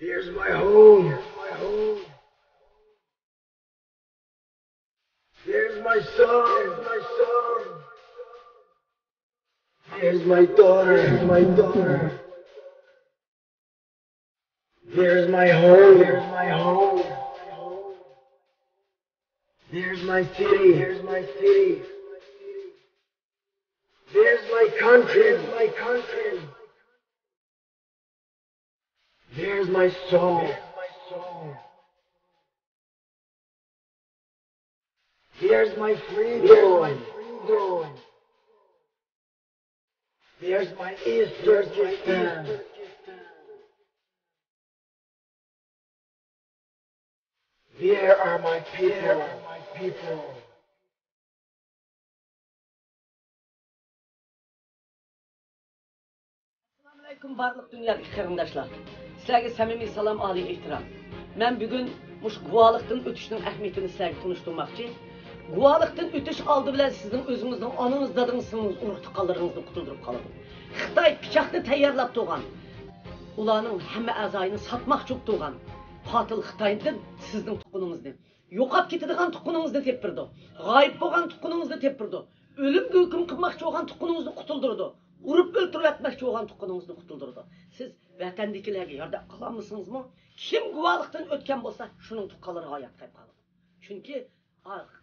Here's my home. Here's my home. Here's my son. Here's my son. Here's my daughter. Here's my daughter. Here's my home. Here's my home. Here's my city. Here's my city. There's my country. There's my country. There's my soul. There's my soul. There's my freedom. There's my freedom. There's my East Turkestan. There are my people. There are my people. Assalamualaikum barliq dunyodagi qarindoshlar. Sizlarga samimiy salom, oliy ehtirom. Men bugun mush guvohlikdan o'tishning ahamiyatini sizlarga tunishtirmoqchi. Guvohlikdan o'tish oldi bilan sizning o'zingizning onangiz, dadangizning urug' tuqqanlaringizni qutuldirib qoladi. Xitoy pichoqni tayyorlab turgan, ularning hamma a'zoyini satmoqchi bo'lib turgan qotil Xitoydan sizning tuqqaningizni, yo'qolib ketadigan tuqqaningizni tepirdi. G'oyib bo'lgan tuqqaningizni tepirdi. O'limga hukm qilmoqchi bo'lgan tuqqaningizni qutuldirdi. Urib o'ltirib atmoqchi bo'lgan tuqqaningizni qutuldirdi. Siz vatandakilarga yordam qilolmaysizmi? Kim guvohlikdan o'tgan bo'lsa, shuning tuqqanlari hayot qayb qoladi. Chunki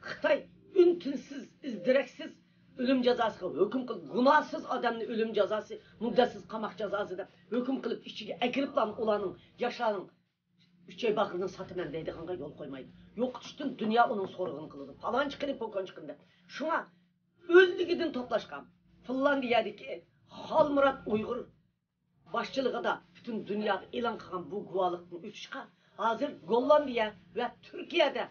Xitoy untinsiz, izdiraksiz o'lim jazosiga hukm qilib, gunohsiz odamni o'lim jazosi, muddatsiz qamoq jazosi deb hukm qilib, ichiga akiriblan ularning yashaning 3 oy bag'rini sotaman deydiganga yo'l qo'ymaydi. Yo'qotishdan dunyo uning so'rig'ini qiladi. Falonchi qilib, po'konchi qilib. Shunga o'zligidan to'plashgan Finlandiyadagi Xolmurod Uyg'ur boshchiligida butun dunyoga e'lon qilgan bu guvohlikni o'tishga hozir Gollandiya va Turkiyada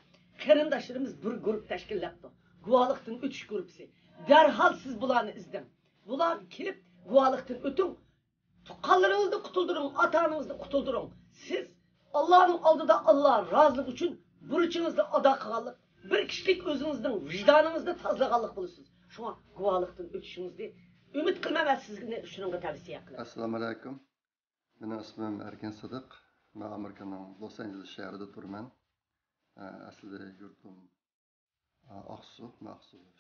qarindoshlarimiz bir guruh tashkillabdi. Guvohlikdan o'tish guruhi. Darhol siz bularni izlang. Bular kelib guvohlikdan o'ting. Tuqqanlaringizni qutuldiring, ota-onangizni qutuldiring. Siz Allah'ın oldida Allah razılık uchun burchingizni ado qilganlik, bir kishilik o'zingizning vijdoningizda tozalaganlik bo'lasiz. Shunga guvohlikdan o'tishingizni umid qilmayman, sizga shunga tavsiya qilaman. Assalomu alaykum. Mening ismim Erkin Sidiq. Men Amerikaning Los Angeles shahrida turman. Aslida yurtim Aqsu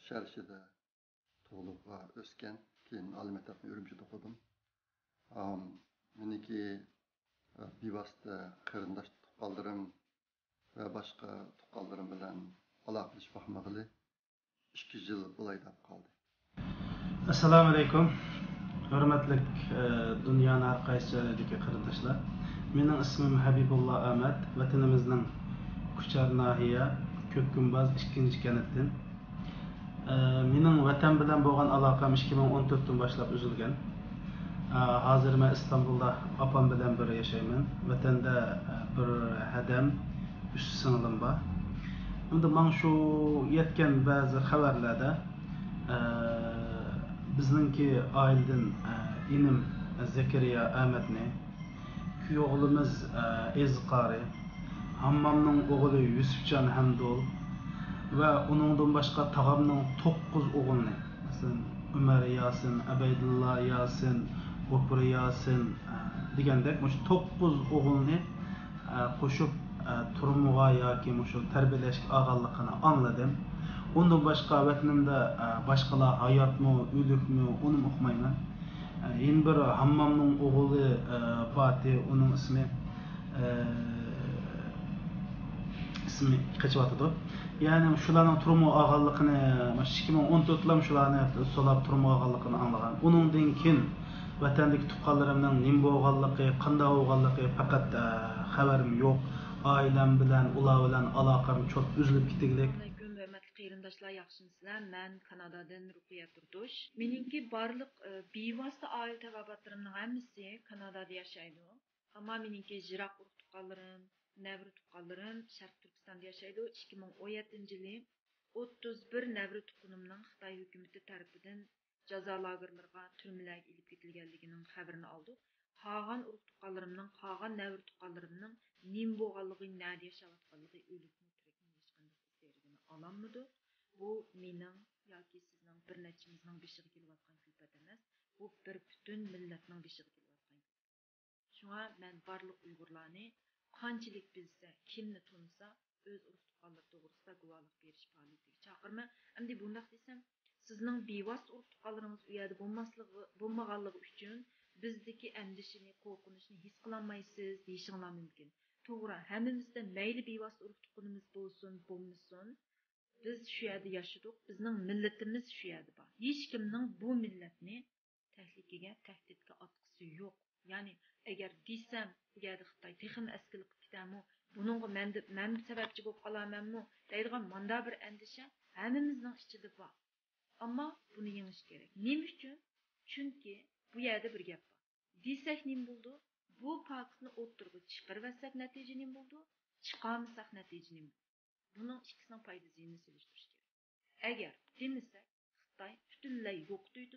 shahrida tug'ilib va o'sgan. Keyin oliy maktabni Urumchida o'qidim. Meniki bevosita qarindosh tuqqanlarim va boshqa tuqqanlarim bilan aloqalashib boqmag'ili 2 yil bo'lay deb qoldi. Assalomu alaykum. Hurmatli dunyoning har qaysi joylaridagi qarindoshlar. Mening ismim Habibulloh Ahmad, vatanimizning Kuchar nahiya Ko'kgumbaz 2-kanatdan. Mening vatan bilan bo'lgan aloqam 2014dan boshlab uzilgan. Hozir men İstanbulda opam bilan bir yashayman. Vatanda bir hadam 3 singlim bor. Unda men shu yetgan ba'zi xabarlarda bizningki oiladan inim Zakariya Ahmadni, kuyovimiz Ezqari, hammamning o'g'li Yusufjon Hamdol va uningdan boshqa tog'amning 9 o'g'ilni, masalan Umar Yasin, Abaydulla Yasin, G'ofur Yasin degandek, shu 9 o'g'ilni qo'shib turmuğa yoki shu tarbiyalashga olganligini anladim. Ondan başqa vatanimda başqalar hayotmi, o'likmi, uni o'qimayman. Yana bir hammamning o'g'li Fatih, uning ismi qachiyotdi. Ya'ni shularning turmuğa olganligini 2014lam shularni solab turmuğa olganligini anglagan. Uningdan keyin vatandagi tuqqanlarimning nim bo'lganligi, qanday bo'lganligi faqat xabarim yo'q. Ailem bilan, ular bilan aloqam çok uzilib ketganlik. Qarindoshlar yaxshimisizlar? Men Kanadadan Ruqiya Turdush. Meningki barliq bevosita oila tabobatlarimning hammasi Kanadada yashaydi. Ammo meningki jiroq urug' tuqqanlarim, navri tuqqanlarim Sharq Turkistonda yashaydi. 2017-yili 31 navri tuqqanimning Xitoy hukumati tarafidan jazo lagerlariga, turmalarga ilib ketilganligining xabarini oldik. Qolgan urug' tuqqanlarimning, qolgan navri tuqqanlarimning nim bo'lganligi, nada yashayotganligi, o'likmi alamıdı. Bu mening yoki sizning bir nechimizning beshiga kelayotgan kulfat emas. Bu bir butun millatning beshiga kelayotgan. Şuna ben barlıq Uygurlarni qanchalik bilsa, kimni tunsa, öz urug'-tuqqanligi to'g'risida guvohlik berish faoliyatiga chaqirman. Endi bundoq desam, sizning bevosita urug'-tuqqanlaringiz u yerda bo'lmaganligi uchun bizdagi andishini, qo'rqinishni his qilolmaysiz deyishinglar mumkin. To'g'ri, hammamizda mayli bevosita urug'-tuqqanimiz bo'lsin, bo'lmasin, biz shu yerda yashadik, bizning millatimiz shu yerda bor. Hech kimning bu millatni tahlikaga, tahdidga atqisi yo'q. Ya'ni agar desam, bu yerda Xitoy texnik askilib ketami, buningga men sababchi bo'lib qolamanmi deydigan manda bir andisha hammamizning ichida bor. Ammo buni yengish kerak. Nima uchun? Chunki bu yerda bir gap bor. Desak nima bo'ldi? Bu faktni o'ttirib chiqarvasak natija nima bo'ldi? Chiqarmasak natija nima bo'ldi? Bunun ikkisining foydasini solishtirish kerak. Agar demasak, Xitoy butunlay yo'q deydi,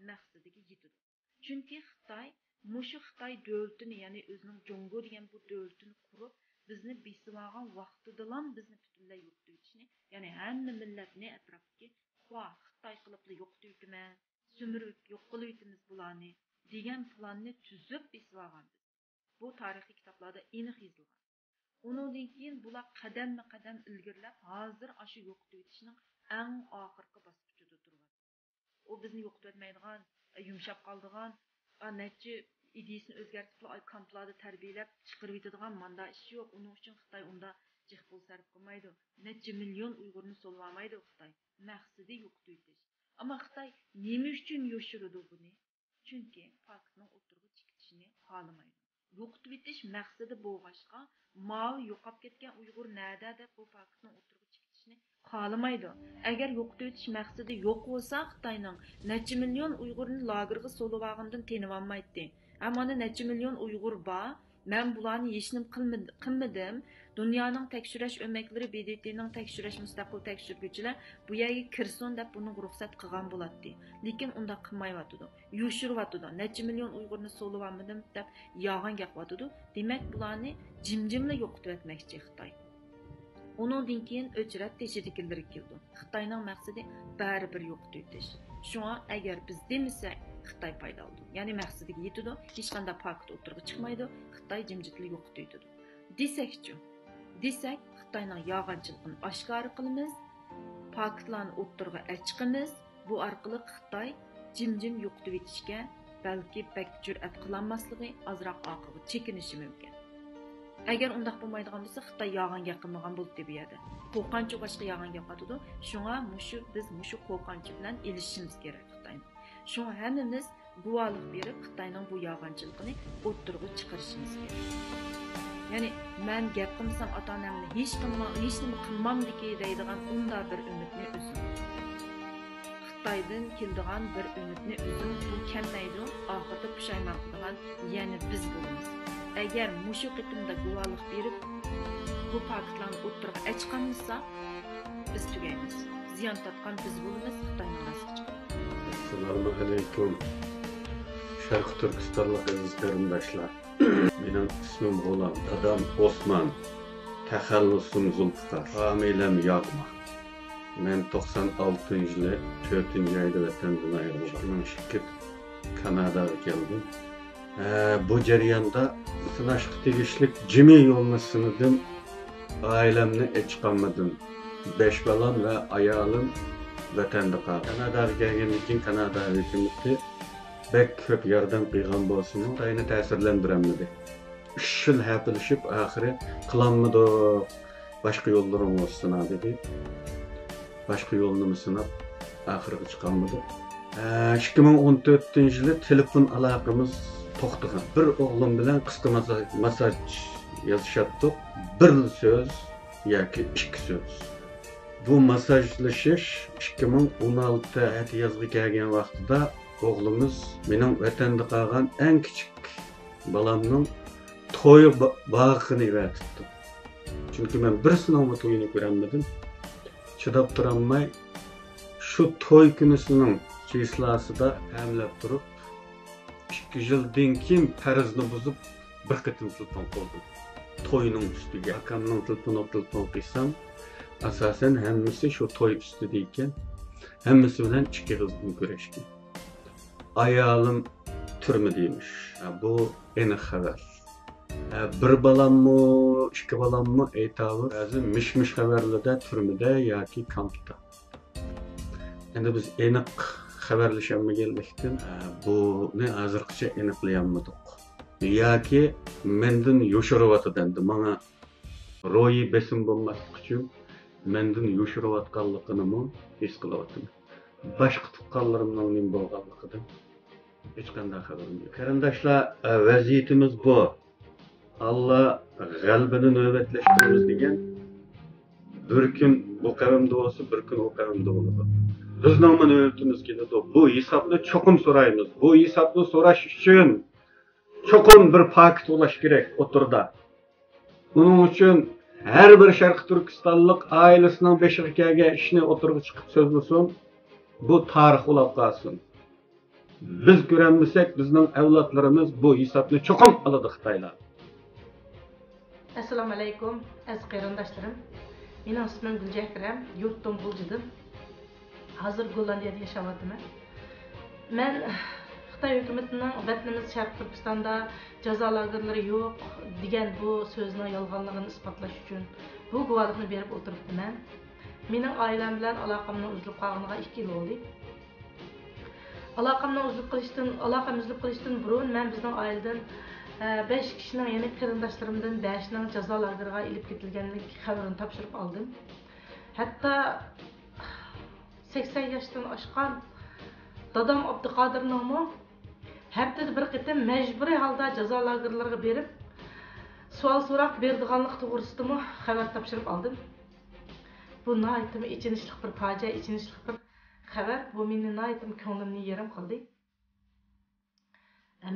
maqsadiga yetadi. Chunki Xitoy mushu Xitoy davlatini, ya'ni o'zining Jongo degan bu davlatini qurib, bizni besib olgan vaqtidalam bizni butunlay yo'q deyishni, ya'ni hamma millatni atrofga Xitoy qilib yo'q deytimi, sumirib yo'q qilib bularni degan planni tuzib besib olgan. Bu tarixiy kitoblarda aniq yozilgan. Onundan keyin bular qadam-qadam ilgirlab, hozir aşı yo'q deyishning eng oxirgi bosqichida turibdi. O bizni yo'q etmaydigan, yumshab qoldigan, necha ideyasini o'zgartirib, kamplarda tarbiyalab chiqarib yetadigan manda ish yo'q. Uning uchun Xitoy unda jiq pul sarf qilmaydi. Necha million Uyg'urni solvamaydi Xitoy. Maqsadi yo'q deytish. Ammo Xitoy nima uchun yo'shiradi buni? Chunki faktning o'tirg'i chiqishini xohlamaydi. Yo'qitib etish maqsadi bo'lg'ashqa, mal yo'qolib ketgan Uyg'ur nada deb bu faktning o'tirg'i chiqishini xohlamaydi. Agar yo'qitib etish maqsadi yo'q bo'lsa, Xitoyning necha million Uyg'urni lagerga solib olgandan tenib olmaydi. Ammo necha million Uyg'ur bor. Men bularni hechnim qilmadim. Dunyoning tekshirish o'maklari BDTning tekshirish mustaqil tekshiruvchilar bu yerga kirsin deb buni ruxsat qilgan bo'ladi. Lekin unda qilmayotdi. Yushiryotdi. Necha million Uyg'urni solib olmadim deb yolg'on gapotdi. Demak, bularni jimjimla yo'qotib etmoqchi Xitoy. Onundan keyin o'chrat teshidikilari keldi. Xitoyning maqsadi baribir yo'qotib etish. Shunga agar biz demasak, Xitoy paydo oldi. Ya'ni maqsadiga yetadi, hech qanday fakt o'tirg'i chiqmaydi, Xitoy jimjitlik yo'qotib etadi. Desak, Xitoyning yolg'onchiligini oshkora qilamiz, faktlarni o'tirg'i chiqamiz, bu orqali Xitoy jimjim yo'qotib etishga balki bak jur'at qilolmasligi, azroq oqibat chekinishi mumkin. Agar undaq bo'lmaydigan bo'lsa, Xitoy yolg'onga qilmagan bo'ldi bu yerda. Qo'rqanchi boshqa yolg'onga qotadi. Shunga biz mushu qo'rqanchi bilan elishishimiz kerak Xitoyni. Shunga hammamiz guvohlik berib, Xitoyning bu yolg'onchiligini o'ttirg'i chiqarishimiz kerak. Ya'ni men gap qilsam ota-onamni hech nima qilmamdiki deydigan unda bir umidni o'zim. Xitoydan keldigan bir umidni o'zim bu kelmaydi, oxirida pushaymon qilgan yana biz bo'lamiz. Agar mushu qitimda guvohlik berib, bu faktlarni o'ttirg'i chiqamizsa, biz tugaymiz. Ziyon tortgan biz bo'lamiz, Xitoyning nasibi. Assalomu alaykum. Sharq Turkistonlik aziz qarindoshlar. Mening ismim G'ulom, dadam Osman, taxallusim Zulfiqar, familiyam Yog'ma. Men 96-yili 4-oyda vatandan ayrildim. 2002 Kanadaga keldim. Bu jarayonda sınashga tegishli jimi yo'lni sinadim. Ailemni chiqarmadim. 5 balam ve ayolim vatanda qoldi. Kanadaga kelgandan keyin Kanada hukumati bek ko'p yordam qilgan bo'lsin, Xitoyni ta'sirlantirmadi. 3 yil haftalashib oxiri qilolmadi. Boshqa yo'llarim olsin dedi. Boshqa yo'lni sinab oxiriga chiqolmadi. 2014-yili telefon aloqamiz to'xtagan. Bir o'g'lim bilan qisqa masaj yozishatdik. Bir so'z yoki 2 so'z. Bu masajlashish 2016 yazga kelgan vaqtida o'g'limiz mening vatanda qolgan eng kichik balamning to'yi bag'ini evatibdi. Chunki men birisining to'yini ko'rolmadim. Chidab turolmay shu to'y kunisining cheslasida hamlab turib 2 yildan keyin farzni buzib bir qitim telefon qildim. To'yning ustiga akamning telefon qilsam, asosan hammasi shu to'y ustida ekan. Hammasi bilan 2 qizning ko'rishgan. Ayolim turmadaymış. Bu aniq xabar. Bir balamı, ikki balamı aytavur. Ba'zi mish-mish xabarlarda turmada yoki kampda. Endi biz aniq xabarlashammaganlikdan buni hozirgacha aniqlayolmadik. Yoki mendan yo'shirayotdi endi menga ro'yi besim bo'lmaslik uchun mendan yo'shirayotganligini his qilyapman. Boshqa tuqqanlarimning nima bo'lganligidan hech qanday xabarim yo'q. Qarindoshlar, vaziyatimiz bu. Allah g'albini navbatlashtiramiz degan. Bir kun bu qavmda bo'lsa, bir kun o qavmda bo'ladi. Bizning navbatimiz keladi. Bu hisobni cho'qim so'raymiz. Bu hisobni so'rash uchun cho'qim bir pakt bo'lish kerak o'tirda. Uning uchun har bir Sharq Turkistonlik oilasining beshiga kelgan ishni o'tirga chiqib so'zlasin. Bu tarix bo'lib qolsin. Biz ko'ranmasak, bizning avlodlarimiz bu hisobni cho'qim oladi Xitoylar. Assalomu alaykum, aziz qarindoshlarım. Mening ismim Gulchehram, yurtim Guljidim. Hozir Gollandiyada yashayapman. Men Xitoy hukumatining vatanimiz Sharq Turkistonda jazo lagerlari yo'q degan bu so'zni yolg'onligini isbotlash uchun bu guvohlikni berib o'tiribman. Mening oilam bilan aloqamni uzilib qolganiga 2 yil bo'ldi. Aloqamni uzilib qilishdan burun men bizning oiladan 5 kishining, ya'ni qarindoshlarimdan 5ning jazo lageriga ilib ketilganlik xabarini topshirib oldim. Hatto 80 yoshdan oshgan dadam Abduqodirning haftada bir qitim majburiy holda jazo lagerlariga berib, savol so'roq berdiganlik to'g'risida xabar topshirib oldim. Bu nihoyatda ichinishli bir fojia, ichinishli bir xabar. Bu meni nihoyatda ko'nglimni yerim qildi.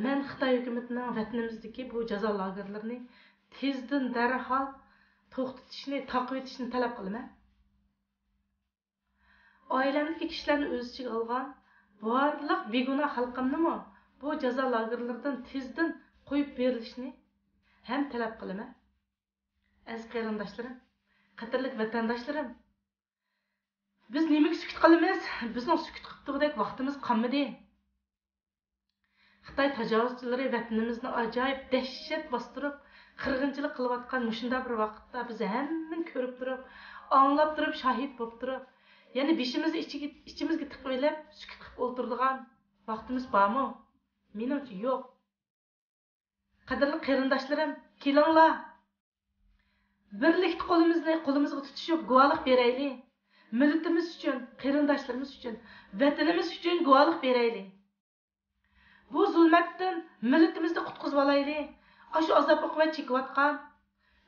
Men Xitoy hukumatining vatanimizdagi bu jazo lagerlarini tezdan darhol to'xtatishni, taqib etishni talab qilaman. Oilamdagi kishilarni o'z ichiga olgan barliq begunoh xalqimni bu jazo lagerlaridan tezdan qo'yib berilishni ham talab qilaman. Aziz qarindoshlarim, qadrli vatandoshlarim, biz nimaga sukut qilamiz? Bizning sukut qilib vaqtimiz qolmadi. Xitoy tajovuzchilari vatanimizni ajoyib dahshat bostirib, qirg'inchilik qilayotgan mushunda bir vaqtda biz hammani ko'rib turib, anglab turib, shahid bo'lib turib, ya'ni beshimizni ichimizga tiqib olib, sukut qilib o'tiradigan vaqtimiz bormi? Menimcha yo'q. Qadrli qarindoshlarim, kelinglar. Birlikda qo'limizga tutishib guvohlik beraylik. Millatimiz uchun, qarindoshlarimiz uchun, vatanimiz uchun guvohlik beraylik. Bu zulmatdan millatimizni qutqizib olaylik. Shu azob uqubat chekayotgan,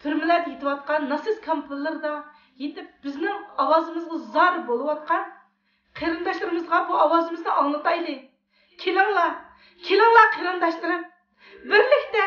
turmalarda yetayotgan nasis kampirlarda yetib bizning ovozimizga zor bo'layotgan qarindoshlarimizga bu ovozimizni anglataylik. Kelinglar, kelinglar qarindoshlarim. Birlikda